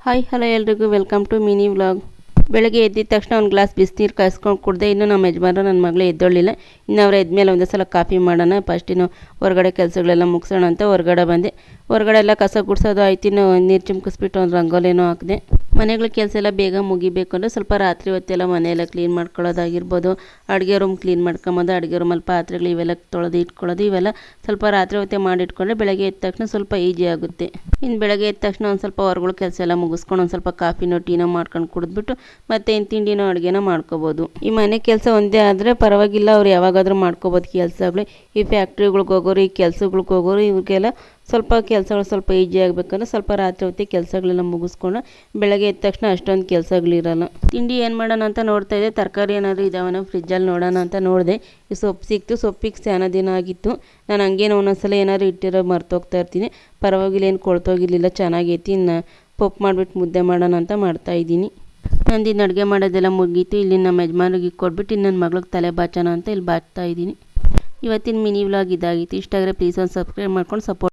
Hi hello ಎಲ್ರಿಗೂ welcome to mini vlog. ಬೆಳಗ್ಗೆ ಎದ್ದಿದ ತಕ್ಷಣ ಒಂದು ಗ್ಲಾಸ್ ಬಿಸಿನೀರು ಕಾಯಿಸ್ಕೊಂಡು ಕುಡ್ದೆ. ಇನ್ನು ನಮ್ಮ ಯಜಮಾನರು ನನ್ನ ಮಗಳು ಎದ್ದೊಳ್ಳಿಲ್ಲ. ಇನ್ನು ಅವ್ರು ಎದ್ಮೇಲೆ ಒಂದೇ ಸಲ ಕಾಫಿ ಮಾಡೋಣ, ಫಸ್ಟ್ ಇನ್ನು ಹೊರಗಡೆ ಕೆಲಸಗಳೆಲ್ಲ ಮುಗಿಸೋಣ ಅಂತ ಹೊರಗಡೆ ಬಂದೆ. ಹೊರಗಡೆ ಎಲ್ಲ ಕಸ ಗುಡಿಸೋದು ಆಯ್ತು. ಇನ್ನು ನೀರು ಚಿಮ್ಕಿಸ್ಬಿಟ್ಟು ಒಂದು ರಂಗೋಲಿನೂ ಹಾಕಿದೆ. ಮನೆಗಳ ಕೆಲಸ ಎಲ್ಲ ಬೇಗ ಮುಗಿಬೇಕು ಅಂದರೆ ಸ್ವಲ್ಪ ರಾತ್ರಿ ಹೊತ್ತೆಲ್ಲ ಮನೆಯೆಲ್ಲ ಕ್ಲೀನ್ ಮಾಡ್ಕೊಳ್ಳೋದಾಗಿರ್ಬೋದು, ಅಡುಗೆ ರೂಮ್ ಕ್ಲೀನ್ ಮಾಡ್ಕೊಂಬೋದು, ಅಡುಗೆ ರೂಮಲ್ಲಿ ಪಾತ್ರೆಗಳು ಇವೆಲ್ಲ ತೊಳೆದು ಇಟ್ಕೊಳ್ಳೋದು, ಇವೆಲ್ಲ ಸ್ವಲ್ಪ ರಾತ್ರಿ ಹೊತ್ತೇ ಮಾಡಿಟ್ಕೊಂಡ್ರೆ ಬೆಳಗ್ಗೆ ಎದ್ದ ತಕ್ಷಣ ಸ್ವಲ್ಪ ಈಜಿ ಆಗುತ್ತೆ. ಇನ್ನು ಬೆಳಗ್ಗೆ ಎದ್ದ ತಕ್ಷಣ ಒಂದು ಸ್ವಲ್ಪ ಹೊರಗಳ ಕೆಲಸ ಎಲ್ಲ ಮುಗಿಸ್ಕೊಂಡು ಒಂದು ಸ್ವಲ್ಪ ಕಾಫಿನೋ ಟೀನೋ ಮಾಡ್ಕೊಂಡು ಕುಡಿದ್ಬಿಟ್ಟು ಮತ್ತೆ ಏನು ತಿಂಡಿನೋ ಅಡುಗೆನೋ ಮಾಡ್ಕೋಬೋದು. ಈ ಮನೆ ಕೆಲಸ ಒಂದೇ ಆದರೆ ಪರವಾಗಿಲ್ಲ, ಅವ್ರು ಯಾವಾಗಾದರೂ ಮಾಡ್ಕೋಬೋದು ಕೆಲಸಗಳು. ಈ ಫ್ಯಾಕ್ಟ್ರಿಗಳ್ಗೆ ಹೋಗೋರು, ಈ ಕೆಲಸಗಳ್ಗೆ ಹೋಗೋರು, ಇವ್ರಿಗೆಲ್ಲ ಸ್ವಲ್ಪ ಕೆಲಸಗಳು ಸ್ವಲ್ಪ ಈಜಿ ಆಗಬೇಕಂದ್ರೆ ಸ್ವಲ್ಪ ರಾತ್ರಿ ಹೊತ್ತಿಗೆ ಕೆಲಸಗಳೆಲ್ಲ ಮುಗಿಸ್ಕೊಂಡು ಬೆಳಗ್ಗೆ ಎದ್ದ ತಕ್ಷಣ ಅಷ್ಟೊಂದು ಕೆಲಸಗಳಿರಲ್ಲ. ತಿಂಡಿ ಏನು ಮಾಡೋಣ ಅಂತ ನೋಡ್ತಾ ಇದ್ದೆ. ತರಕಾರಿ ಏನಾದರೂ ಇದಾವನೋ ಫ್ರಿಜ್ಜಲ್ಲಿ ನೋಡೋಣ ಅಂತ ನೋಡಿದೆ. ಈ ಸೊಪ್ಪು ಸಿಕ್ತು. ಸೊಪ್ಪಿಗೆ ಸ್ಯಾನ ದಿನ ಆಗಿತ್ತು. ನಾನು ಹಂಗೇನು ಒಂದೊಂದ್ಸಲ ಏನಾದ್ರು ಇಟ್ಟಿರೋ ಮರ್ತೋಗ್ತಾ ಇರ್ತೀನಿ. ಪರವಾಗಿಲ್ಲ, ಏನು ಕೊಳ್ತೋಗಿರಲಿಲ್ಲ, ಚೆನ್ನಾಗೈತಿ. ಇನ್ನು ಪಪ್ಪು ಮಾಡಿಬಿಟ್ಟು ಮುದ್ದೆ ಮಾಡೋಣ ಅಂತ ಮಾಡ್ತಾಯಿದ್ದೀನಿ. ನಂದಿನ್ನು ಅಡುಗೆ ಮಾಡೋದೆಲ್ಲ ಮುಗೀತು. ಇಲ್ಲಿ ನಮ್ಮ ಯಜಮಾನಿಗೆ ಕೊಟ್ಬಿಟ್ಟು ಇನ್ನು ನನ್ನ ಮಗಳಿಗೆ ತಲೆ ಬಾಚೋಣ ಅಂತ ಇಲ್ಲಿ ಬಾಚ್ತಾ ಇದ್ದೀನಿ. ಇವತ್ತಿನ ಮಿನಿ ವ್ಲಾಗ್ ಇದಾಗಿತ್ತು. ಇಷ್ಟ ಆದರೆ ಪ್ಲೀಸ್ ಒಂದು ಸಬ್ಸ್ಕ್ರೈಬ್ ಮಾಡ್ಕೊಂಡು ಸಪೋರ್ಟ್